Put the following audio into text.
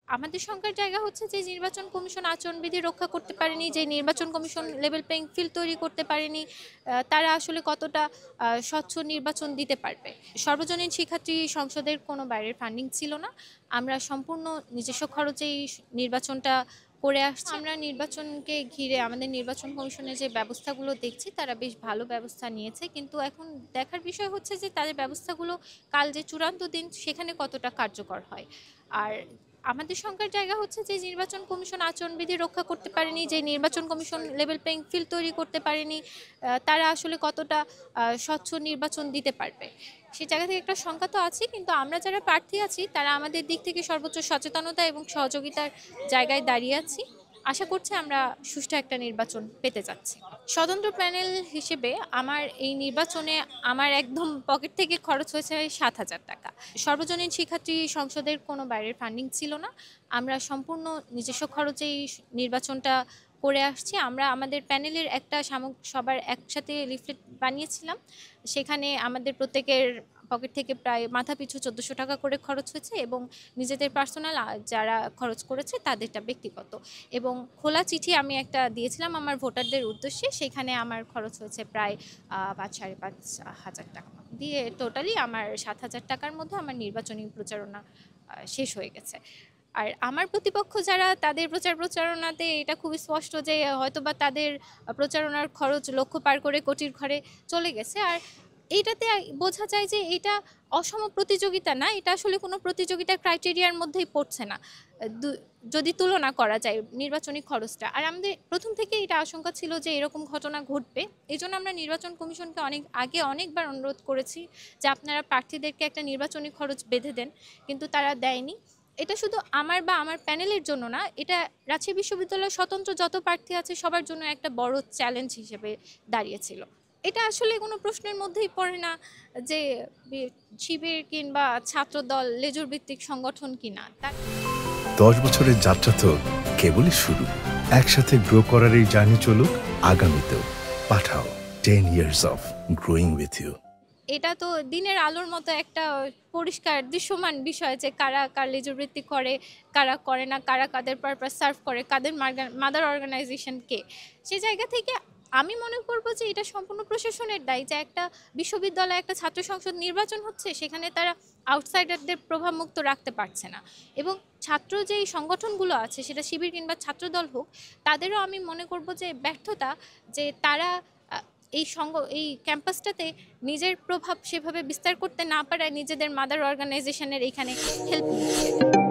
আমাদের শঙ্কার জায়গা হচ্ছে যে নির্বাচন কমিশন আচরণবিধি রক্ষা করতে পারেনি, যে নির্বাচন কমিশন লেভেল প্লেইং ফিল্ড তৈরি করতে পারেনি, তারা আসলে কতটা স্বচ্ছ নির্বাচন দিতে পারবে। সর্বজনীন শিক্ষার্থী সংসদের কোনো বাইরের ফান্ডিং ছিল না, আমরা সম্পূর্ণ নিজস্ব খরচেই নির্বাচনটা করে আসছি। আমরা নির্বাচনকে ঘিরে আমাদের নির্বাচন কমিশনের যে ব্যবস্থাগুলো দেখছি তারা বেশ ভালো ব্যবস্থা নিয়েছে, কিন্তু এখন দেখার বিষয় হচ্ছে যে তাদের ব্যবস্থাগুলো কাল যে চূড়ান্ত দিন সেখানে কতটা কার্যকর হয়। আর আমাদের শঙ্কার জায়গা হচ্ছে যে নির্বাচন কমিশন আচরণবিধি রক্ষা করতে পারেনি, যে নির্বাচন কমিশন লেভেল প্লেইং ফিল্ড তৈরি করতে পারেনি, তারা আসলে কতটা স্বচ্ছ নির্বাচন দিতে পারবে সে জায়গা থেকে একটা শঙ্কা তো আছে। কিন্তু আমরা যারা প্রার্থী আছি তারা আমাদের দিক থেকে সর্বোচ্চ সচেতনতা এবং সহযোগিতার জায়গায় দাঁড়িয়ে আছি। আশা করছি আমরা সুষ্ঠু একটা নির্বাচন পেতে যাচ্ছি। স্বতন্ত্র প্যানেল হিসেবে আমার এই নির্বাচনে আমার একদম পকেট থেকে খরচ হয়েছে ৭,০০০ টাকা। সর্বজনীন শিক্ষার্থী সংসদের কোনো বাইরের ফান্ডিং ছিল না, আমরা সম্পূর্ণ নিজস্ব খরচেই নির্বাচনটা করে আসছি। আমরা আমাদের প্যানেলের একটা সবার একসাথে লিফলেট বানিয়েছিলাম, সেখানে আমাদের প্রত্যেকের পকেট থেকে প্রায় মাথাপিছু ১৪০০ টাকা করে খরচ হয়েছে, এবং নিজেদের পার্সোনাল যারা খরচ করেছে তাদেরটা ব্যক্তিগত। এবং খোলা চিঠি আমি একটা দিয়েছিলাম আমার ভোটারদের উদ্দেশ্যে, সেখানে আমার খরচ হয়েছে প্রায় ৫,৫০০ টাকা দিয়ে টোটালি আমার ৭,০০০ টাকার মধ্যে আমার নির্বাচনী প্রচারণা শেষ হয়ে গেছে। আর আমার প্রতিপক্ষ যারা, তাদের প্রচারণাতে এটা খুবই স্পষ্ট যে হয়তোবা তাদের প্রচারণার খরচ লক্ষ পার করে কোটির ঘরে চলে গেছে। আর এইটাতে বোঝা যায় যে এটা অসম প্রতিযোগিতা না, এটা আসলে কোনো প্রতিযোগিতার ক্রাইটেরিয়ার মধ্যেই পড়ছে না যদি তুলনা করা যায় নির্বাচনী খরচটা। আর আমাদের প্রথম থেকে এটা আশঙ্কা ছিল যে এরকম ঘটনা ঘটবে, এই জন্য আমরা নির্বাচন কমিশনকে অনেকবার অনুরোধ করেছি যে আপনারা প্রার্থীদেরকে একটা নির্বাচনী খরচ বেঁধে দেন, কিন্তু তারা দেয়নি। এটা শুধু আমার বা আমার প্যানেলের জন্য না, এটা রাজশাহী বিশ্ববিদ্যালয়ের স্বতন্ত্র যত প্রার্থী আছে সবার জন্য একটা বড় চ্যালেঞ্জ হিসেবে দাঁড়িয়েছিল। এটা আসলে কোনো প্রশ্নের মধ্যেই পড়ে না যে শিবির কিংবা ছাত্রদল লেজুর ভিত্তিক সংগঠন কিনা। 10 বছরের যাত্রা তো কেবলই শুরু। একসাথে গ্রো করার এই জার্নি চলুক আগামীতেও। পাঠাও 10 years of growing with you। এটা তো দিনের আলোর মতো একটা পরিষ্কার দৃশ্যমান বিষয় যে কারা কার লেজুর বৃত্তি করে, কারা করে না, কারা কাদের পারপাস সার্ভ করে, কাদের মাদার অর্গানাইজেশন কে। সে জায়গা থেকে আমি মনে করবো যে এটা সম্পূর্ণ প্রশাসনের দায়ী যে একটা বিশ্ববিদ্যালয়ে একটা ছাত্র সংসদ নির্বাচন হচ্ছে, সেখানে তারা আউটসাইডারদের প্রভাব মুক্ত রাখতে পারছে না। এবং ছাত্র যেই সংগঠনগুলো আছে, সেটা শিবির কিংবা ছাত্রদল হোক, তাদেরও আমি মনে করব যে ব্যর্থতা, যে তারা এই ক্যাম্পাসটাতে নিজের প্রভাব সেভাবে বিস্তার করতে না পারায় নিজেদের মাদার অর্গানাইজেশনের এখানে হেল্প নিচ্ছে।